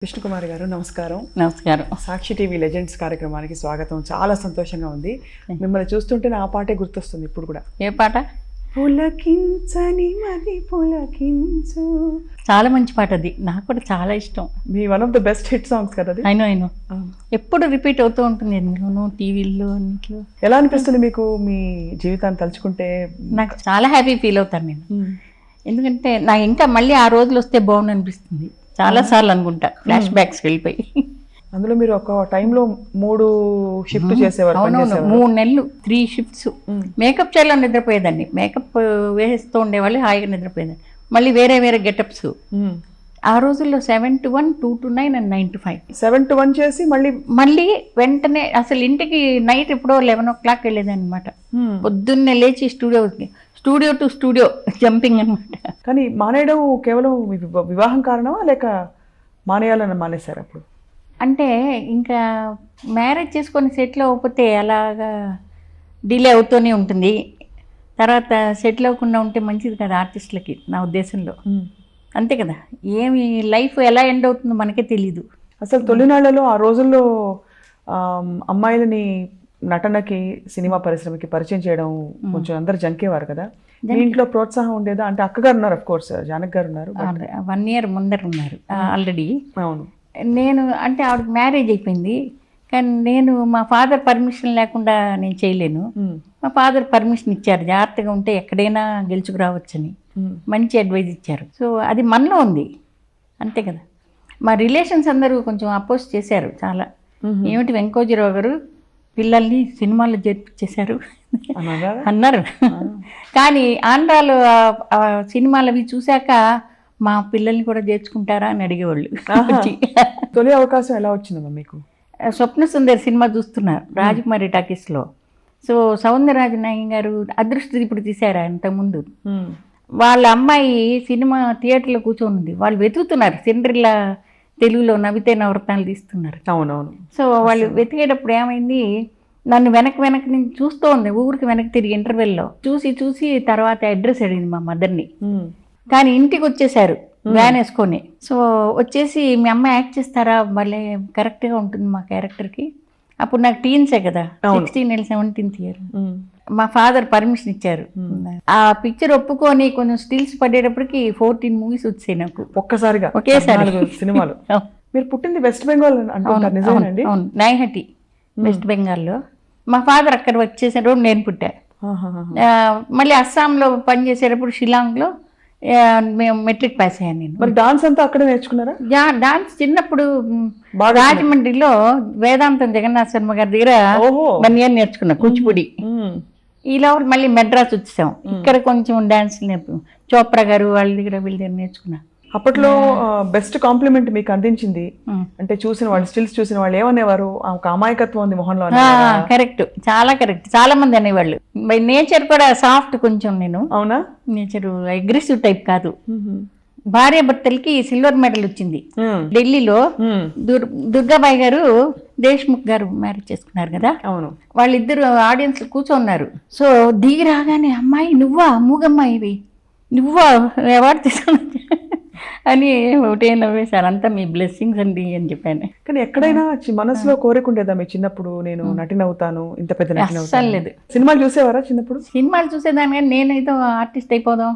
విష్ణుకుమారి గారు నమస్కారం. నమస్కారం. సాక్షి టీవీ లెజెండ్స్ కార్యక్రమానికి స్వాగతం. చాలా సంతోషంగా ఉంది. మిమ్మల్ని చూస్తుంటే ఆ పాటే గుర్తొస్తుంది ఇప్పుడు కూడా. ఏ పాట? పులకించని మది పులకించు. చాలా మంచి పాట అది, నాకు కూడా చాలా ఇష్టం. మీ one of the best hit songs కదా అది. అయినో ఎప్పుడు రిపీట్ అవుతూ ఉంటుంది ఎందులోనూ, టీవీల్లో అన్నిట్లో. ఎలా అనిపిస్తుంది మీకు మీ జీవితాన్ని తలుచుకుంటే? నాకు చాలా హ్యాపీ ఫీల్ అవుతాను నేను. ఎందుకంటే నాకు ఇంకా మళ్ళీ ఆ రోజులు వస్తే బాగుంది అనిపిస్తుంది. చాలా సార్లు అనుకుంటా ఫ్లాష్ బ్యాక్స్ వెళ్ళిపోయి. అందులో మీరు ఒక టైంలో 3 షిఫ్ట్ చేసేవారు. 3 నెలలు 3 షిఫ్ట్స్. మేకప్ చైర్లో నిద్రపోయేదాన్ని, మేకప్ వేస్తూ ఉండేవాళ్ళు, హాయిగా నిద్రపోయేదాన్ని. మళ్ళీ వేరే వేరే గెటప్స్. ఆ రోజుల్లో 7 to 1, 2 to 9 and 9 to 5. 7 to 1 చేసి మళ్ళీ వెంటనే అసలు ఇంటికి నైట్ ఎప్పుడో 11 o'clock వెళ్ళేదాన్ని అనమాట. పొద్దున్నే లేచి స్టూడియో టు స్టూడియో జంపింగ్ అనమాట. కానీ మానేయడం కేవలం వివాహం కారణమా లేక మానేయాలని మానేశారు అప్పుడు? అంటే ఇంకా మ్యారేజ్ చేసుకొని సెటిల్ అవ్వకపోతే అలాగా డిలే అవుతూనే ఉంటుంది. తర్వాత సెటిల్ అవ్వకుండా ఉంటే మంచిది కదా ఆర్టిస్టులకి, నా ఉద్దేశంలో. అంతే కదా, ఏమి లైఫ్ ఎలా ఎండ్ అవుతుందో మనకే తెలీదు. అసలు తొలినాళ్లలో ఆ రోజుల్లో అమ్మాయిలని నటనకి, సినిమా పరిశ్రమకి పరిచయం చేయడం కొంచెం అందరు జంకేవారు కదా. మీ ఇంట్లో ప్రోత్సాహం ఉండేదా? అంటే అక్కగారు ఉన్నారు, అఫ్ కోర్స్ జానక్ గారు ఉన్నారు, 1 year ముందర ఉన్నారు ఆల్రెడీ. అవును. నేను అంటే ఆవిడకి మ్యారేజ్ అయిపోయింది, కానీ నేను మా ఫాదర్ పర్మిషన్ లేకుండా నేను చేయలేను. మా ఫాదర్ పర్మిషన్ ఇచ్చారు, జాగ్రత్తగా ఉంటే ఎక్కడైనా గెలుచుకురావచ్చని మంచి అడ్వైజ్ ఇచ్చారు. సో అది మనలో ఉంది, అంతే కదా. మా రిలేషన్స్ అందరూ కొంచెం అపోజ్ చేశారు చాలా. ఏమిటి వెంకోజీరావు గారు పిల్లల్ని సినిమాల్లో చేర్పించేశారు అన్నారు. కానీ ఆంధ్రాలో సినిమాలు అవి చూశాక మా పిల్లల్ని కూడా చేర్చుకుంటారా అని అడిగేవాళ్ళు. తొలి అవకాశం ఎలా వచ్చిందమ్మా మీకు? స్వప్న సుందరి సినిమా చూస్తున్నారు రాజకుమారి టాకీస్లో. సో సౌందరరాజనాయక్ గారు అదృష్టి ఇప్పుడు తీశారు ఇంతకుముందు. వాళ్ళ అమ్మాయి సినిమా థియేటర్లో కూర్చొని వాళ్ళు వెతుకుతున్నారు. సిండ్రిల్లా తెలుగులో నవ్వితే నవరత్నాలు తీస్తున్నారు. అవునవును. సో వాళ్ళు వెతికేటప్పుడు ఏమైంది, నన్ను వెనక నుంచి చూస్తూ ఉంది. ఊరికి వెనక్కి తిరిగి ఇంటర్వెల్లో చూసి తర్వాత అడ్రస్ అడిగింది మా మదర్ని. కానీ ఇంటికి వచ్చేసారు వ్యాన్ వేసుకొని. సో వచ్చేసి మీ అమ్మ యాక్ట్ చేస్తారా, భలే కరెక్ట్గా ఉంటుంది మా క్యారెక్టర్కి. అప్పుడు నాకు టీన్సే కదా, 16 and 17th year. మా ఫాదర్ పర్మిషన్ ఇచ్చారు. ఆ పిక్చర్ ఒప్పుకొని కొంచెం స్టిల్స్ పడేటప్పటికి 14 movies వచ్చాయి నాకు ఒక్కసారిగా, ఒకేసారి సినిమాలు. మీరు పుట్టింది వెస్ట్ బెంగాల్ అంటున్నారు, నిజమేనండి? అవును, నైహటి వెస్ట్ బెంగాల్లో. మా ఫాదర్ అక్కడ వర్క్ చేసేటప్పుడు నేను పుట్టా. మళ్ళీ అస్సాంలో పనిచేసేటప్పుడు షిలాంగ్లో మేము మెట్రిక్ పాస్ అయ్యాను నేను. మరి డాన్స్ అంతా అక్కడే నేర్చుకున్నారా? డాన్స్ చిన్నప్పుడు రాజమండ్రిలో వేదాంతం జగన్నాథ్ శర్మ గారి దగ్గర 1 year నేర్చుకున్నా కూచిపూడి. ఇలా మళ్ళీ మెడ్రాస్ వచ్చేసాం. ఇక్కడ కొంచెం డాన్స్ చోప్రా గారు వాళ్ళ దగ్గర వీళ్ళ దగ్గర నేర్చుకున్నా. అప్పట్లో బెస్ట్ కాంప్లిమెంట్ మీకు అందించింది అంటే చూసిన వాళ్ళు, స్టిల్స్ చూసిన వాళ్ళు ఏమనేవారు? ఒక అమాయకత్వం ఉంది మొహంలో. కరెక్ట్, చాలా కరెక్ట్. చాలా మంది అనేవాళ్ళు. బై నేచర్ కూడా సాఫ్ట్ కొంచెం. నేను అవునా, నేచర్ అగ్రెసివ్ టైప్ కాదు. భార్య భర్తలకి సిల్వర్ మెడల్ వచ్చింది ఢిల్లీలో. దుర్గాబాయి గారు దేశ్ముఖ్ గారు మ్యారేజ్ చేసుకున్నారు కదా. అవును. వాళ్ళిద్దరు ఆడియన్స్ కూర్చోన్నారు. సో దిగి రాగానే, అమ్మాయి నువ్వా, మూగమ్మాయివి నువ్వా, అవార్డు తీసుకున్నా అని ఒకటే నవ్వేశారు. అంతా మీ బ్లెస్సింగ్స్ అండి అని చెప్పాను. కానీ ఎక్కడైనా మనసులో కోరికుండేదా మీ చిన్నప్పుడు, నేను నటినవుతాను, ఇంత పెద్ద నటిన? అస్సలు లేదు. సినిమాలు చూసేవారా చిన్నప్పుడు? సినిమాలు చూసేదాన్ని, కానీ నేనైతే ఆర్టిస్ట్ అయిపోదాం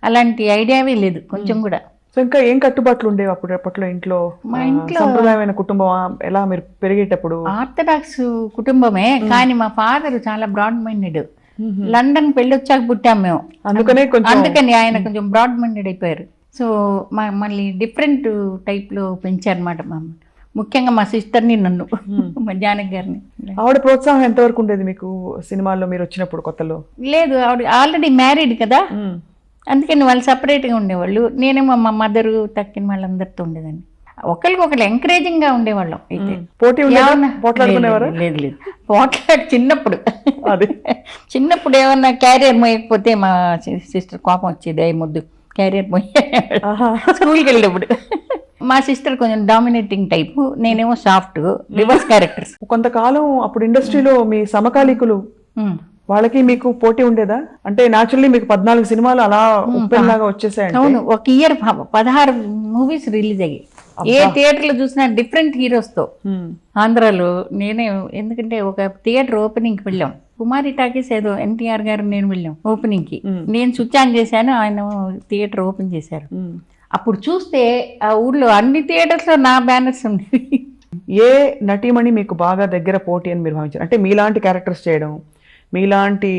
అలాంటి ఐడియావే లేదు కొంచెం కూడా. సో ఇంకా ఏం కట్టుబాట్లు ఉండేవి అప్పట్లో ఇంట్లో? మా ఇంట్లో సంప్రదాయమైన కుటుంబం ఎలా మీరు పెరిగేటప్పుడు? ఆర్థడాక్స్ కుటుంబమే, కానీ మా ఫాదర్ చాలా బ్రాడ్ మైండెడ్. లండన్ పెళ్ళొచ్చాక పుట్టాం మేము, అందుకని ఆయన కొంచెం బ్రాడ్ మైండెడ్ అయిపోయారు. సో మళ్ళీ డిఫరెంట్ టైప్లో పెంచారన్నమాట మా అమ్మ, ముఖ్యంగా మా సిస్టర్ని, నన్ను, మా జానక్ గారిని. ఆవిడ ప్రోత్సాహం ఎంతవరకు ఉండేది మీకు సినిమాల్లో మీరు వచ్చినప్పుడు కొత్తలో? లేదు, ఆవిడ ఆల్రెడీ మ్యారీడ్ కదా, అందుకని వాళ్ళు సపరేట్గా ఉండేవాళ్ళు. నేనేమో మా మదరు తక్కిన వాళ్ళందరితో ఉండేదాన్ని. ఒకరికొకరు ఎంకరేజింగ్గా ఉండేవాళ్ళం. అయితే పోటీ పోట్లాడుకునేవారు? లేదు, పోట్లాడు చిన్నప్పుడు ఏమన్నా క్యారియర్ మోయకపోతే మా సిస్టర్ కోపం వచ్చేది. అయ్యి ముద్దు క్యారియర్ స్కూల్కి వెళ్ళేటప్పుడు. మా సిస్టర్ కొంచెం డామినేటింగ్ టైప్, నేనేమో సాఫ్ట్ రివర్స్ క్యారెక్టర్స్. కొంతకాలం అప్పుడు ఇండస్ట్రీలో మీ సమకాలీకులు వాళ్ళకి మీకు పోటీ ఉండేదా? అంటే న్యాచురల్లీ మీకు 14 సినిమాలు అలా ఉప్పెనలాగా వచ్చేసాయి. అవును, ఒక ఇయర్ 16 movies రిలీజ్ అయ్యాయి. ఏ థియేటర్లో చూసినా డిఫరెంట్ హీరోస్తో. ఆంధ్రాలో నేనే, ఎందుకంటే ఒక థియేటర్ ఓపెనింగ్కి వెళ్ళాం, కుమారి టాకీస్ ఏదో ఎన్టీఆర్ గారు నేను వెళ్ళాం ఓపెనింగ్కి. నేను స్విచ్ ఆన్ చేశాను, ఆయన థియేటర్ ఓపెన్ చేశారు. అప్పుడు చూస్తే ఆ ఊళ్ళో అన్ని థియేటర్స్లో నా బ్యానర్స్ ఉండేవి. ఏ నటీమణి మీకు బాగా దగ్గర పోటీ అని మీరు భావించారు? అంటే మీలాంటి క్యారెక్టర్స్ చేయడం, మీలాంటి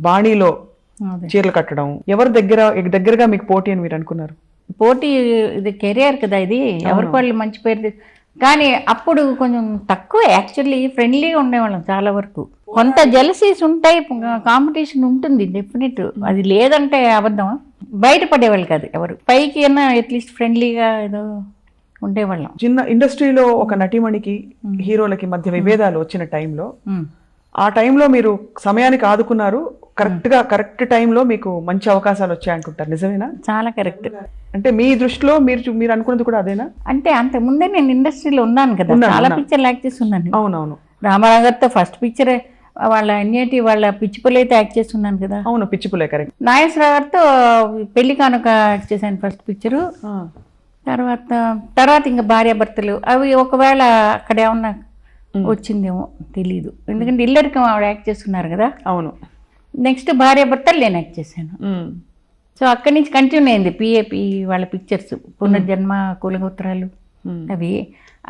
బాణీలో చీరలు కట్టడం, ఎవరి దగ్గరగా మీకు పోటీ అని మీరు అనుకున్నారు? పోటీ, ఇది కెరియర్ కదా, ఇది ఎవరికి వాళ్ళు మంచి పేరు. కానీ అప్పుడు కొంచెం తక్కువ, యాక్చువల్లీ ఫ్రెండ్లీగా ఉండేవాళ్ళం చాలా వరకు. కొంత జెలసీస్ ఉంటాయి, కాంపిటీషన్ ఉంటుంది డెఫినెట్, అది లేదంటే అబద్ధం. బయటపడేవాళ్ళు కాదు ఎవరు, పైకి అయినా అట్లీస్ట్ ఫ్రెండ్లీగా ఏదో ఉండేవాళ్ళం. చిన్న ఇండస్ట్రీలో ఒక నటీమణికి హీరోలకి మధ్య విభేదాలు వచ్చిన టైంలో, ఆ టైంలో మీరు సమయానికి ఆదుకున్నారు, కరెక్ట్ టైంలో మీకు మంచి అవకాశాలు వచ్చాయంటుంటారు, నిజమేనా? చాలా కరెక్ట్. అంటే మీ దృష్టిలో మీరు అనుకున్నది కూడా అదేనా? అంటే అంత ముందే నేను ఇండస్ట్రీలో ఉన్నాను కదా, చాలా పిక్చర్లు యాక్ట్ చేస్తున్నాను. అవునవును. రామారావు గారితో ఫస్ట్ పిక్చరే వాళ్ళ అన్నిటి వాళ్ళ పిచ్చిపులు అయితే యాక్ట్ చేస్తున్నాను కదా. అవును, పిచ్చిపులే, కరెక్ట్. నాగేశ్వరరావు గారితో పెళ్లి కానుక యాక్ట్ చేశాను ఫస్ట్ పిక్చరు. తర్వాత ఇంకా భార్యాభర్తలు అవి ఒకవేళ అక్కడ ఏమన్నా వచ్చిందేమో తెలీదు, ఎందుకంటే ఇల్లరికం ఆవిడ యాక్ట్ చేస్తున్నారు కదా. అవును. నెక్స్ట్ భార్యాభర్తలు నేను యాక్ట్ చేశాను. సో అక్కడి నుంచి కంటిన్యూ అయింది పిఏపి వాళ్ళ పిక్చర్స్, పునర్జన్మ, కులగోత్రాలు అవి.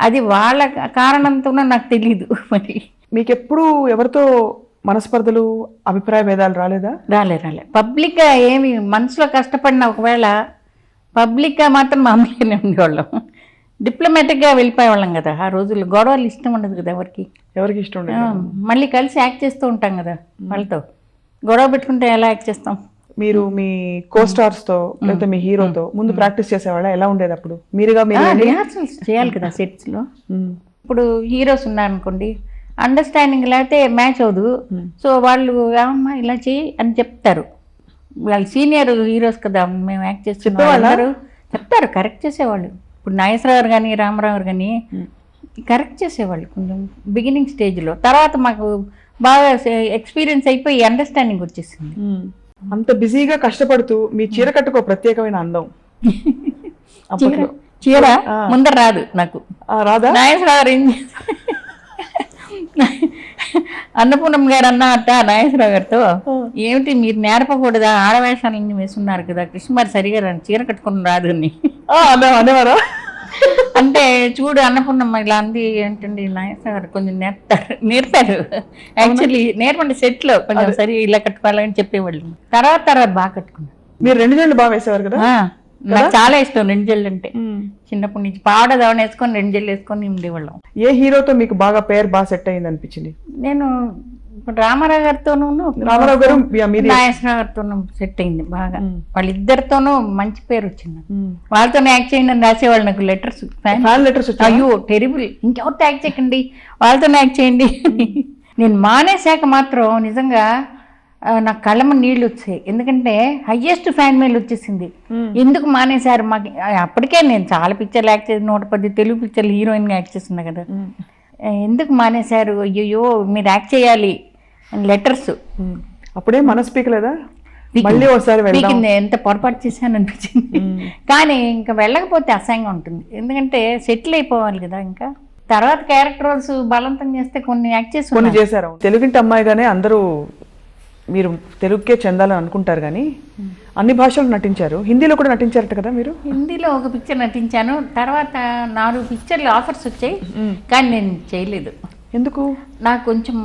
అది వాళ్ళ కారణంతోనో నాకు తెలీదు మరి. మీకు ఎప్పుడు ఎవరితో మనస్పర్ధలు, అభిప్రాయ భేదాలు రాలేదా? రాలే. పబ్లిక్గా ఏమి మనసులో కష్టపడిన, ఒకవేళ పబ్లిక్గా మాత్రం మామూలుగానే ఉండేవాళ్ళం, డిప్లొమాటిక్గా వెళ్ళిపోయేవాళ్ళం కదా. ఆ రోజుల్లో గొడవలు ఇష్టం ఉండదు కదా ఎవరికి ఇష్టం ఉండదు. మళ్ళీ కలిసి యాక్ట్ చేస్తూ ఉంటాం కదా, వాళ్ళతో గొడవ పెట్టుకుంటే ఎలా యాక్ట్ చేస్తాం? మీరు మీ కోస్టార్స్ తో లేకపోతే మీ హీరోతో ముందు ప్రాక్టీస్ చేసేవాళ్ళ? ఎలా ఉండేది అప్పుడు? మీరుగా రిహార్సల్స్ చేయాలి కదా సెట్స్ లో. ఇప్పుడు హీరోస్ ఉన్నారనుకోండి, అండర్స్టాండింగ్ లేకపోతే మ్యాచ్ అవ్వదు. సో వాళ్ళు ఏమమ్మా ఇలా చేయి అని చెప్తారు, వాళ్ళు సీనియర్ హీరోస్ కదా, మేము యాక్ట్ చేస్తున్నారు చెప్తారు, కరెక్ట్ చేసేవాళ్ళు. ఇప్పుడు నాగేశ్వరరావు గారు కానీ రామారావు గారు కానీ కరెక్ట్ చేసేవాళ్ళు కొంచెం బిగినింగ్ స్టేజ్లో. తర్వాత మాకు బాగా ఎక్స్పీరియన్స్ అయిపోయి అండర్స్టాండింగ్ వచ్చేసింది. అంత బిజీగా కష్టపడుతూ మీ చీర కట్టుకో ప్రత్యేకమైన అందం. చీర ముందర రాదు నాకు. రాదా? నాగేశ్వరరావు గారు ఏం చేస్తారు, అన్నపూర్ణమ్మ గారు అన్నట్ట నాగేశ్వరరావు గారితో, ఏమిటి మీరు నేర్పకూడదా, ఆడవేషాలన్నీ వేస్తున్నారు కదా, కృష్ణమారి సరిగా చీర కట్టుకుని రాదు అని అనేవారా? అంటే చూడు అన్నపూర్ణమ్మ ఇలా అంది ఏంటండి, నాగేశ్వరరావు గారు కొంచెం నేర్పారు. యాక్చువల్లీ నేర్పండి సెట్ లో కొంచెం సరి ఇలా కట్టుకోవాలని చెప్పేవాళ్ళు. తర్వాత బాగా కట్టుకున్నాను. మీరు 2 జళ్ళు బాగా వేసేవారు కదా? నాకు చాలా ఇష్టం 2 జళ్ళు అంటే. చిన్నప్పటి నుంచి పాడదావని వేసుకొని 2 జళ్ళు వేసుకొని ఉండేవాళ్ళం. ఏ హీరోతో మీకు బాగా పేరు బాగా సెట్ అయింది అనిపించింది? నేను ఇప్పుడు రామారావు గారితోనూ నాగేశ్వరరావు గారితోనూ సెట్ అయింది బాగా. వాళ్ళిద్దరితోనూ మంచి పేరు వచ్చింది. వాళ్ళతోనే యాక్ట్ చేయండి అని రాసేవాళ్ళు నాకు లెటర్స్. అయ్యో టెరిబుల్, ఇంకెవరితో యాక్ట్ చేయకండి, వాళ్ళతోనే యాక్ట్ చేయండి. నేను మానేశాక మాత్రం నిజంగా నాకు కళ్ళమ్మ నీళ్ళు వచ్చాయి, ఎందుకంటే హయ్యెస్ట్ ఫ్యాన్ మెయిల్ వచ్చేసింది. ఎందుకు మానేశారు మాకు? అప్పటికే నేను చాలా పిక్చర్లు యాక్ట్ చేసి 110 తెలుగు పిక్చర్లు హీరోయిన్గా యాక్ట్ చేస్తున్నా కదా, ఎందుకు మానేశారు, అయ్యో మీరు యాక్ట్ చేయాలి అని లెటర్స్. అప్పుడే మనసు పీకలేదా? మళ్ళీ ఒకసారి పీకింది, ఎంత పొరపాటు చేశాను అనిపించింది. కానీ ఇంకా వెళ్ళకపోతే అసహ్యంగా ఉంటుంది, ఎందుకంటే సెటిల్ అయిపోవాలి కదా. ఇంకా తర్వాత క్యారెక్టర్ రోల్స్ బలవంతం చేస్తే కొన్ని యాక్ట్ చేశారు. తెలుగింటి అమ్మాయిగానే అందరూ మీరు తెలుగుకే చెందాలని అనుకుంటారు, కానీ అన్ని భాషలు నటించారు. హిందీలో కూడా నటించారట కదా మీరు? హిందీలో ఒక పిక్చర్ నటించాను, తర్వాత 4 పిక్చర్లు ఆఫర్స్ వచ్చాయి, కానీ నేను చేయలేదు. ఎందుకు? నాకు కొంచెం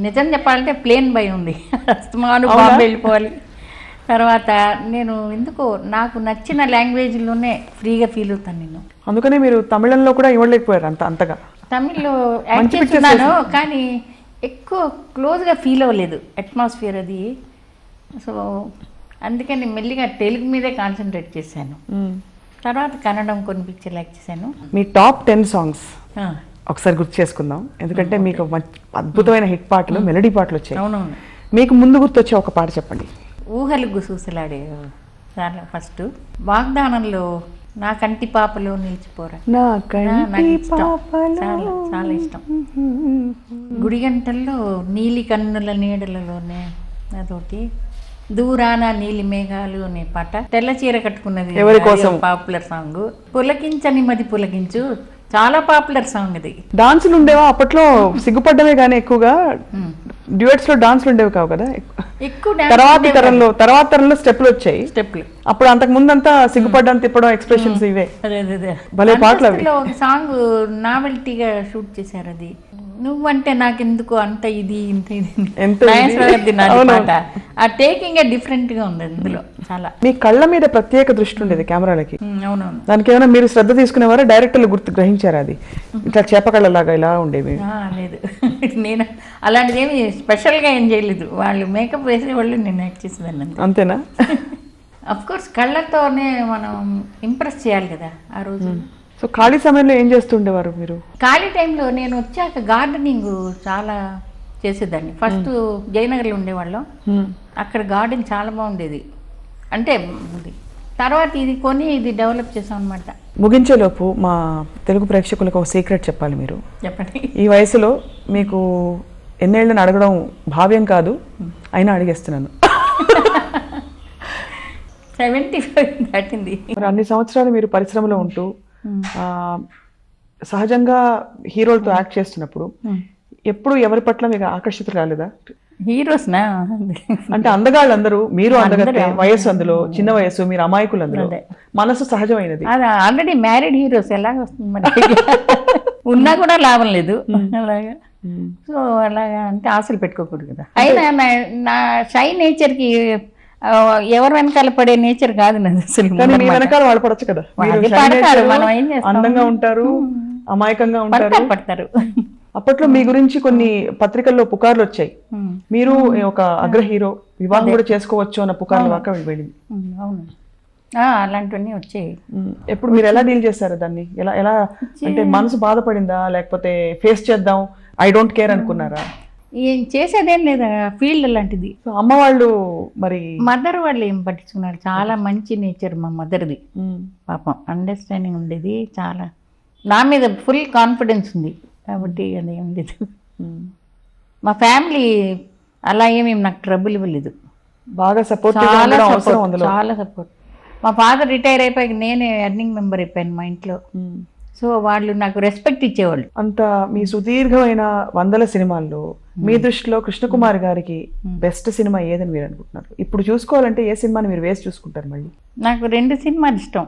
నిజం చెప్పాలంటే ప్లేన్ భయం ఉంది, అస్తమాను బాంబే వెళ్ళిపోవాలి. తర్వాత నేను ఎందుకో నాకు నచ్చిన లాంగ్వేజ్లోనే ఫ్రీగా ఫీల్ అవుతాను నేను. అందుకనే మీరు తమిళంలో కూడా ఇవ్వలేకపోయారు అంతగా? తమిళ్లో యాక్ట్ చేస్తున్నాను, కానీ ఎక్కువ క్లోజ్గా ఫీల్ అవ్వలేదు అట్మాస్ఫియర్ అది. సో అందుకని మెల్లిగా తెలుగు మీదే కాన్సన్ట్రేట్ చేశాను. తర్వాత కన్నడం కొన్ని పిక్చర్లు యాక్ట్ చేశాను. మీ టాప్ 10 సాంగ్స్ ఒకసారి గుర్తు చేసుకుందాం, ఎందుకంటే మీకు అద్భుతమైన హిట్ పాటలు, మెలడీ పాటలు వచ్చాయి. అవునవును. మీకు ముందు గుర్తొచ్చే ఒక పాట చెప్పండి. ఊహలు గుసూసలాడే చాలా ఫస్ట్. వాగ్దానంలో నా కంటి పాపలో నిలిచిపోరా, చాలా ఇష్టం. గుడి గంటల్లో నీలి కన్నుల నీడలలోనే అదొకటి. దూరాన నీలి మేఘాలు అనే పాట, తెల్ల చీర కట్టుకున్నది ఎవరి కోసం? Popular song. పులకించని మది పులకించు చాలా పాపులర్ సాంగ్ ఇది. డాన్సులు ఉండేవా అప్పట్లో? సిగ్గుపడ్డమే కానీ ఎక్కువగా డ్యూయట్స్ లో డాన్సులు ఉండేవి కావు కదా. ఎక్కువ తర్వాత తరంలో స్టెప్లు వచ్చాయి. స్టెప్లు అప్పుడు అంతకు ముందంతా సిగ్గుపడ్డం, తిప్పడం, ఎక్స్ప్రెషన్స్ ఇవే. అదే భలే పాటలు అవి. ఒక సాంగ్ నావెల్టీగా షూట్ చేశారు. అది నువ్వంటే నాకెందుకు అంత ఇది ఇంత ఇది ఎంత నాగేశ్వరరావు నాది పాట. ఆ టేకింగ్ డిఫరెంట్ గా ఉంది అందులో చాలా. మీ కళ్ళ మీద ప్రత్యేక దృష్టి ఉండేది కెమెరాలకి. అవునవును. దానికి ఏమైనా మీరు శ్రద్ధ తీసుకునేవారా? డైరెక్టర్లు గ్రహించారా అది ఇట్లా చేపకళ్ళలాగా ఇలా ఉండేవి? లేదు, నేను అలాంటిది ఏమి స్పెషల్ గా ఏం చేయలేదు. వాళ్ళు మేకప్ వేసేవాళ్ళు, నేను యాక్ట్ చేసేదాన్ని అంతే. అంతేనా? అఫ్ కోర్స్ కళ్ళతోనే మనం ఇంప్రెస్ చేయాలి కదా ఆ రోజు. సో ఖాళీ సమయంలో ఏం చేస్తుండేవారు మీరు? ఖాళీ టైంలో నేను వచ్చాక గార్డెనింగ్ చాలా చేసేదాన్ని. ఫస్ట్ జయనగర్లో ఉండేవాళ్ళం, అక్కడ గార్డెన్ చాలా బాగుండేది. అంటే తర్వాత ఇది కొని ఇది డెవలప్ చేసాం అనమాట. ముగించేలోపు మా తెలుగు ప్రేక్షకులకు ఒక సీక్రెట్ చెప్పాలి మీరు. చెప్పండి. ఈ వయసులో మీకు ఎన్నేళ్ళని అడగడం భావ్యం కాదు, అయినా అడిగేస్తున్నాను. 75 దాటింది. మరి అన్ని సంవత్సరాలు మీరు పరిశ్రమలో ఉంటూ సహజంగా హీరోలతో యాక్ట్ చేస్తున్నప్పుడు ఎప్పుడు ఎవరి పట్ల మీకు ఆకర్షితులు రాలేదా? హీరోస్నా అంటే అందగాళ్ళు అందరూ, మీరు అందగతే, వయస్సు అందులో చిన్న వయస్సు, మీరు అమాయకులు అందరూ, మనసు సహజమైనది. అది ఆల్రెడీ మ్యారీడ్ హీరోస్ ఎలాగ వస్తుంది మరి? ఉన్నా కూడా లాభం లేదు అలాగా. సో అలాగా అంటే ఆశలు పెట్టుకోకూడదు కదా. అయినా నా షై నేచర్కి ఎవరు వెనకాల పడే నేచర్ కాదు నాది అసలు. మీ వెనకాల వాళ్ళు పడచ్చు కదా. మనం ఏం చేస్తాం, అందంగా ఉంటారు, అమాయకంగా ఉంటారు, పడతారు. అప్పట్లో మీ గురించి కొన్ని పత్రికల్లో పుకార్లు వచ్చాయి. మీరు ఒక అగ్ర హీరో, వివాహం కూడా చేసుకోవచ్చు అన్న పుకార్లు వాక వెళ్ళింది. అవును, అలాంటివన్నీ వచ్చాయి. ఎప్పుడు మీరు ఎలా డీల్ చేశారు దాన్ని? ఎలా ఎలా అంటే మనసు బాధపడిందా, లేకపోతే ఫేస్ చేద్దాం ఐ డోంట్ కేర్ అనుకున్నారా? ఏం చేసేదేం లేదా, ఫీల్డ్ లాంటిది. అమ్మ వాళ్ళు మరి మదర్ వాళ్ళు ఏం పట్టించుకున్నారు, చాలా మంచి నేచర్ మా మదర్ది. పాపం అండర్స్టాండింగ్ ఉండేది చాలా, నా మీద ఫుల్ కాన్ఫిడెన్స్ ఉంది కాబట్టి అదేం లేదు. మా ఫ్యామిలీ అలా ఏమేమి నాకు ట్రబుల్ ఇవ్వలేదు, బాగా సపోర్ట్, చాలా సపోర్ట్. మా ఫాదర్ రిటైర్ అయిపోయి నేనే ఎర్నింగ్ మెంబర్ అయిపోయాను మా ఇంట్లో. సో వాళ్ళు నాకు రెస్పెక్ట్ ఇచ్చేవాళ్ళు. అంత మీ సుదీర్ఘమైన 100 సినిమాల్లో మీ దృష్టిలో కృష్ణకుమారి గారికి బెస్ట్ సినిమా ఏదని మీరు అనుకుంటున్నారు? ఇప్పుడు చూసుకోవాలంటే ఏ సినిమాని మీరు వేసి చూసుకుంటారు? మళ్ళీ నాకు 2 సినిమాలు ఇష్టం.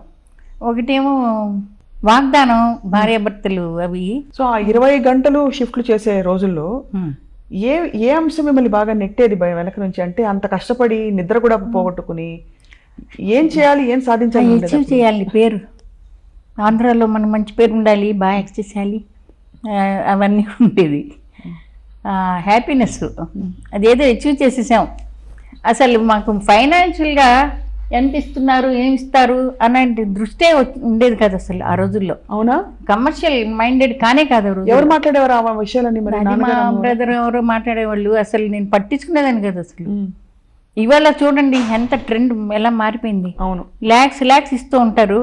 ఒకటేమో వాగ్దానం, భార్యాభర్తలు అవి. సో ఆ 20 గంటలు షిఫ్ట్లు చేసే రోజుల్లో ఏ ఏ అంశం మిమ్మల్ని బాగా నెట్టేది భయం వెనక నుంచి? అంటే అంత కష్టపడి నిద్ర కూడా పోగొట్టుకుని ఏం చేయాలి, ఏం సాధించాలి, అచీవ్ చేయాలి, పేరు ఆంధ్రాలో మనం మంచి పేరు ఉండాలి, బాగా యాక్ట్ చేయాలి, అవన్నీ ఉండేది. హ్యాపీనెస్ అదేదో అచీవ్ చేసేసాం. అసలు మాకు ఫైనాన్షియల్గా ఎంత ఇస్తున్నారు, ఏమి ఇస్తారు అలాంటి దృష్టే ఉండేది కాదు అసలు ఆ రోజుల్లో. అవునా? కమర్షియల్ మైండెడ్ కానే కాదు. ఎవరు మాట్లాడేవారు ఆ విషయాలన్నీ? మా బ్రదర్ ఎవరో మాట్లాడేవాళ్ళు, అసలు నేను పట్టించుకునేదాన్ని కదా అసలు. ఇవాళ చూడండి ఎంత ట్రెండ్ ఎలా మారిపోయింది. అవును, ల్యాక్స్ ఇస్తూ ఉంటారు,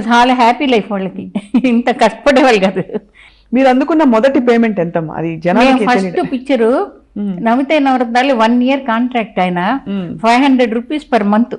చాలా హ్యాపీ లైఫ్ వాళ్ళకి. ఇంత కష్టపడేవాళ్ళు కాదు. మీరు అందుకున్న మొదటి పేమెంట్ ఎంత? అది జనానికి ఫస్ట్ పిక్చరు నవ్వితే నవరత్నాలు 1 year కాంట్రాక్ట్, ఆయన 500 rupees per month.